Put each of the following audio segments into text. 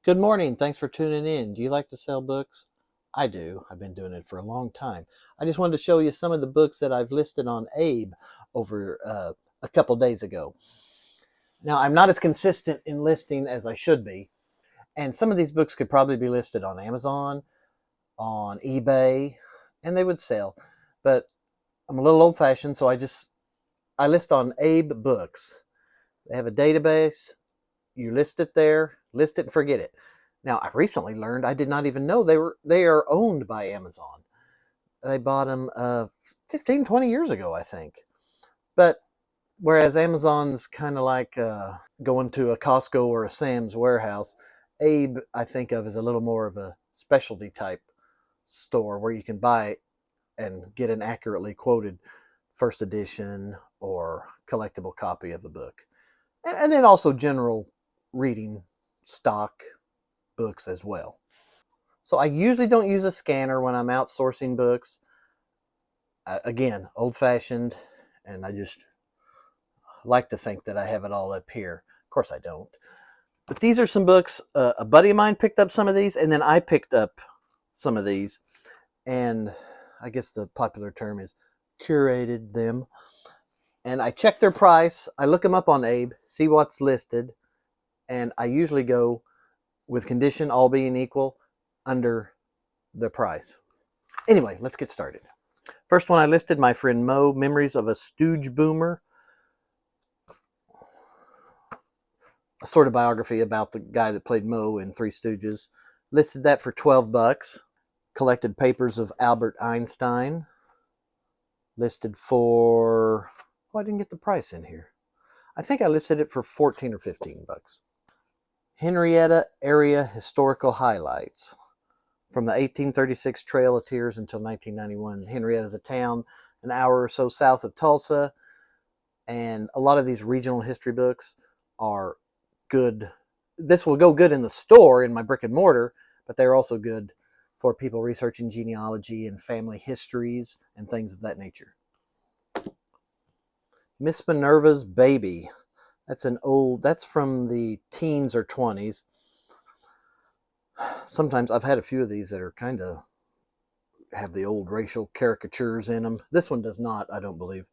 Good morning. Thanks for tuning in. Do you like to sell books? I do. I've been doing it for a long time. I just wanted to show you some of the books that I've listed on Abe over a couple days ago. Now, I'm not as consistent in listing as I should be, and some of these books could probably be listed on Amazon, on eBay, and they would sell. But I'm a little old-fashioned, so I list on AbeBooks. They have a database. You list it there, list it and forget it. Now, I recently learned, I did not even know they are owned by Amazon. They bought them 15, 20 years ago, I think. But whereas Amazon's kind of like going to a Costco or a Sam's warehouse, Abe I think of as a little more of a specialty type store where you can buy and get an accurately quoted first edition or collectible copy of the book. And then also general reading stock books as well. So I usually don't use a scanner when I'm outsourcing books. Again, old-fashioned, and I just like to think that I have it all up here. Of course I don't. But these are some books. A buddy of mine picked up some of these, and then I picked up some of these. And I guess the popular term is curated them. And I check their price. I look them up on Abe, see what's listed, and I usually go with condition all being equal under the price. Anyway, let's get started. First one I listed, my friend Mo, Memories of a Stooge Boomer. A sort of biography about the guy that played Mo in Three Stooges. Listed that for $12. Collected papers of Albert Einstein. Listed for, oh, I didn't get the price in here. I think I listed it for 14 or 15 bucks. Henrietta Area Historical Highlights. From the 1836 Trail of Tears until 1991. Henrietta is a town an hour or so south of Tulsa, and a lot of these regional history books are good. This will go good in the store, in my brick and mortar, but they're also good for people researching genealogy and family histories and things of that nature. Miss Minerva's Baby. That's from the teens or 20s. Sometimes I've had a few of these that are kind of have the old racial caricatures in them. This one does not, I don't believe.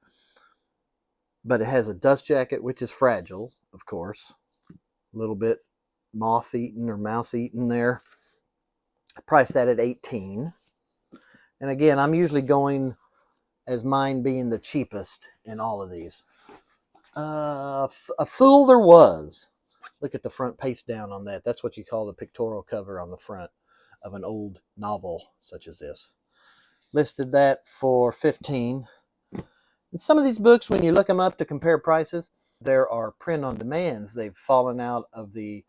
But it has a dust jacket, which is fragile, of course. A little bit moth-eaten or mouse-eaten there. I priced that at $18. And again, I'm usually going as mine being the cheapest in all of these. A Fool There Was. Look at the front paste down on that. That's what you call the pictorial cover on the front of an old novel such as this. Listed that for $15. And some of these books, when you look them up to compare prices, there are print on demands. They've fallen out of their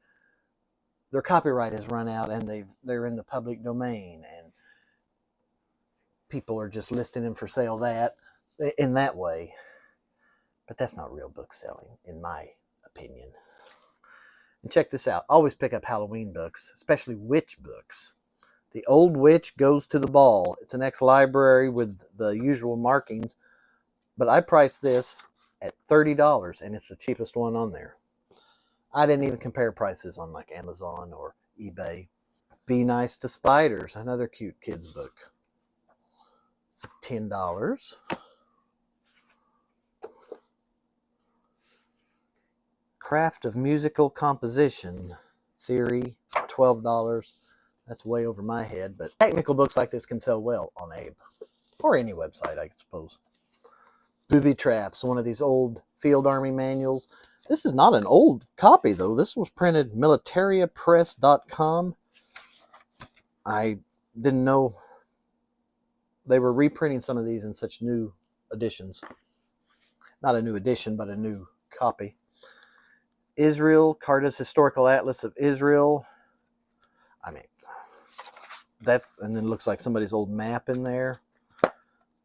copyright has run out, and they're in the public domain, and people are just listing them for sale in that way. But that's not real book selling, in my opinion. And check this out. Always pick up Halloween books, especially witch books. The Old Witch Goes to the Ball. It's an ex-library with the usual markings, but I priced this at $30, and it's the cheapest one on there. I didn't even compare prices on like Amazon or eBay. Be Nice to Spiders, another cute kids book. $10. Craft of Musical Composition Theory, $12. That's way over my head, but technical books like this can sell well on Abe. Or any website, I suppose. Booby Traps, one of these old field army manuals. This is not an old copy, though. This was printed militariapress.com. I didn't know they were reprinting some of these in such new editions. Not a new edition, but a new copy. Israel, Carta's Historical Atlas of Israel. I mean, and then it looks like somebody's old map in there.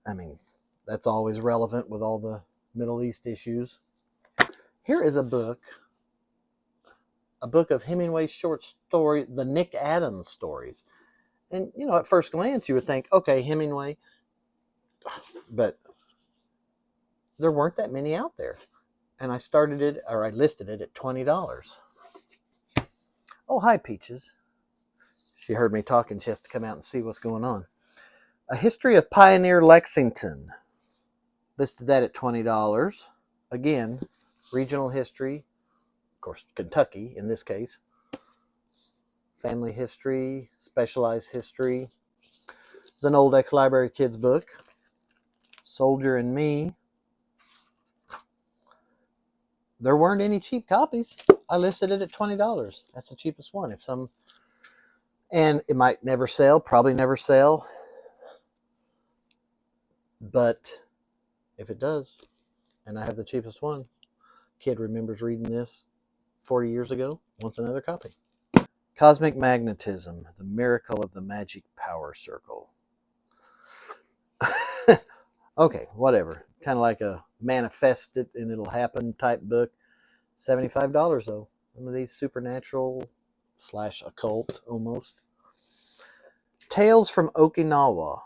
I mean, that's always relevant with all the Middle East issues. Here is a book of Hemingway's short story, the Nick Adams stories. And, at first glance, you would think, okay, Hemingway, but there weren't that many out there. And I listed it at $20. Oh, hi, Peaches. She heard me talking. She has to come out and see what's going on. A History of Pioneer Lexington. Listed that at $20. Again, regional history. Of course, Kentucky in this case. Family history, specialized history. It's an old ex-library kids book. Soldier and Me. There weren't any cheap copies. I listed it at $20. That's the cheapest one. And it might never sell, probably never sell. But if it does, and I have the cheapest one, kid remembers reading this 40 years ago, wants another copy. Cosmic Magnetism, The Miracle of the Magic Power Circle. Okay, whatever. Kind of like a manifest it and it'll happen type book. $75 though. Some of these supernatural / occult almost. Tales from Okinawa.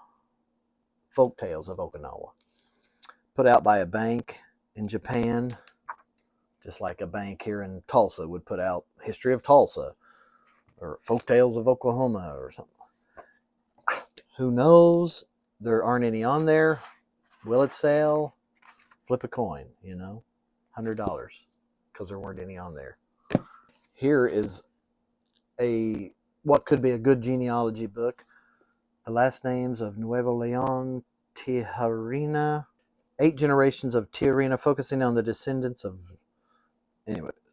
Folk Tales of Okinawa. Put out by a bank in Japan, just like a bank here in Tulsa would put out History of Tulsa or Folk Tales of Oklahoma or something. Who knows? There aren't any on there. Will it sell? Flip a coin, $100, because there weren't any on there. Here is what could be a good genealogy book. The last names of Nuevo Leon, Tijarina, 8 generations of Tijarina, focusing on the descendants of,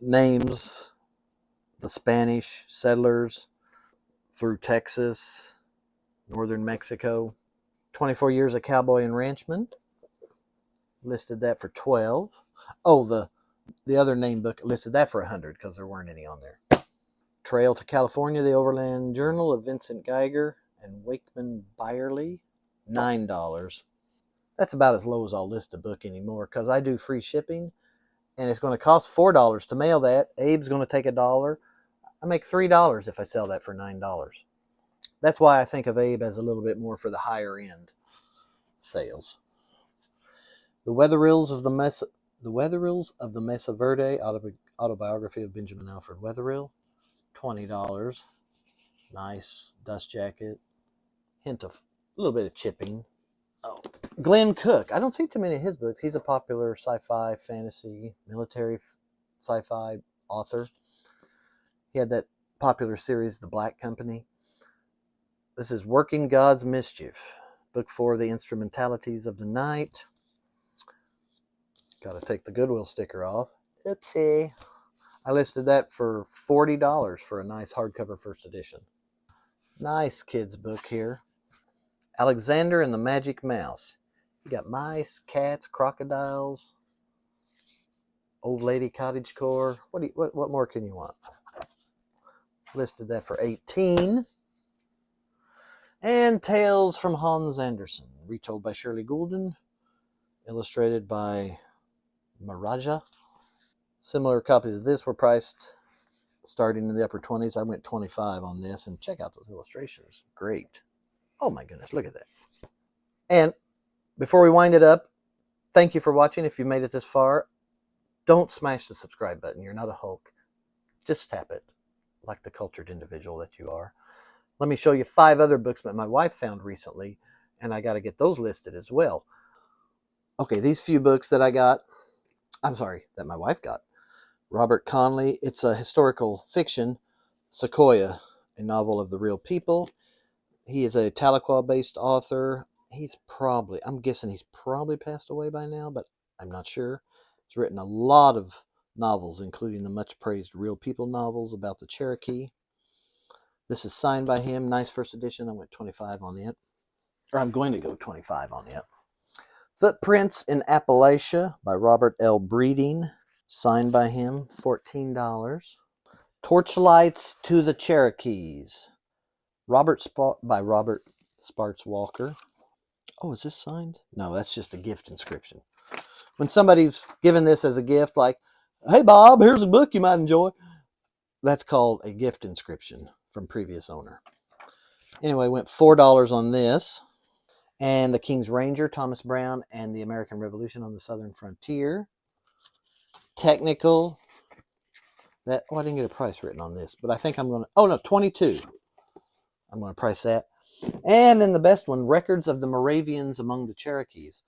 names, the Spanish settlers through Texas, northern Mexico. 24 Years a Cowboy and Ranchman. Listed that for $12. Oh, the other name book listed that for $100 because there weren't any on there. Trail to California, The Overland Journal of Vincent Geiger and Wakeman Byerly, $9. That's about as low as I'll list a book anymore because I do free shipping and it's going to cost $4 to mail that. Abe's going to take $1. I make $3 if I sell that for $9. That's why I think of Abe as a little bit more for the higher end sales. The Wetherills of the Mesa Verde, autobiography of Benjamin Alfred Wetherill, $20. Nice dust jacket. Hint of a little bit of chipping. Oh, Glenn Cook. I don't see too many of his books. He's a popular sci-fi, fantasy, military sci-fi author. He had that popular series, The Black Company. This is Working God's Mischief. Book 4, The Instrumentalities of the Night. Got to take the Goodwill sticker off. Oopsie. I listed that for $40 for a nice hardcover first edition. Nice kids book here. Alexander and the Magic Mouse. You got mice, cats, crocodiles, old lady cottagecore. What more can you want? Listed that for $18. And Tales from Hans Andersen, retold by Shirley Goulden, illustrated by Maraja. Similar copies of this were priced starting in the upper 20s. I went 25 on this, and check out those illustrations. Great. Oh my goodness, look at that. And before we wind it up, thank you for watching. If you made it this far, don't smash the subscribe button. You're not a Hulk. Just tap it like the cultured individual that you are. Let me show you 5 other books that my wife found recently, and I got to get those listed as well. Okay, these few books that that my wife got. Robert Conley, it's a historical fiction. Sequoia, a novel of the real people. He is a Tahlequah-based author. I'm guessing he's probably passed away by now, but I'm not sure. He's written a lot of novels, including the much-praised Real People novels about the Cherokee. This is signed by him. Nice first edition. I went 25 on it. Or I'm going to go 25 on it. Footprints in Appalachia by Robert L. Breeding. Signed by him. $14. Torchlights to the Cherokees. By Robert Sparks Walker. Oh, is this signed? No, that's just a gift inscription. When somebody's given this as a gift, like, hey, Bob, here's a book you might enjoy. That's called a gift inscription from previous owner. Anyway, went $4 on this. And The King's Ranger, Thomas Brown, and the American Revolution on the Southern Frontier. Technical, That, oh, I didn't get a price written on this, but I think I'm going to, oh no, 22. I'm going to price that. And then the best one, Records of the Moravians Among the Cherokees,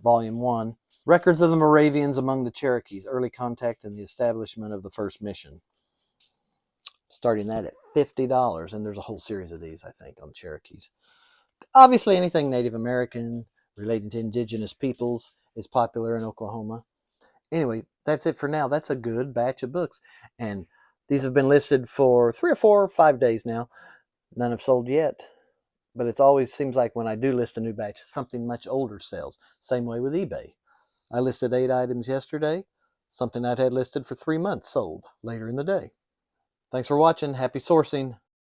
Volume 1. Records of the Moravians Among the Cherokees, Early Contact and the Establishment of the First Mission. Starting that at $50. And there's a whole series of these, I think, on Cherokees. Obviously, anything Native American relating to indigenous peoples is popular in Oklahoma. Anyway, that's it for now. That's a good batch of books. And these have been listed for 3 or 4 or 5 days now. None have sold yet. But it always seems like when I do list a new batch, something much older sells. Same way with eBay. I listed 8 items yesterday. Something I'd had listed for 3 months sold later in the day. Thanks for watching. Happy sourcing.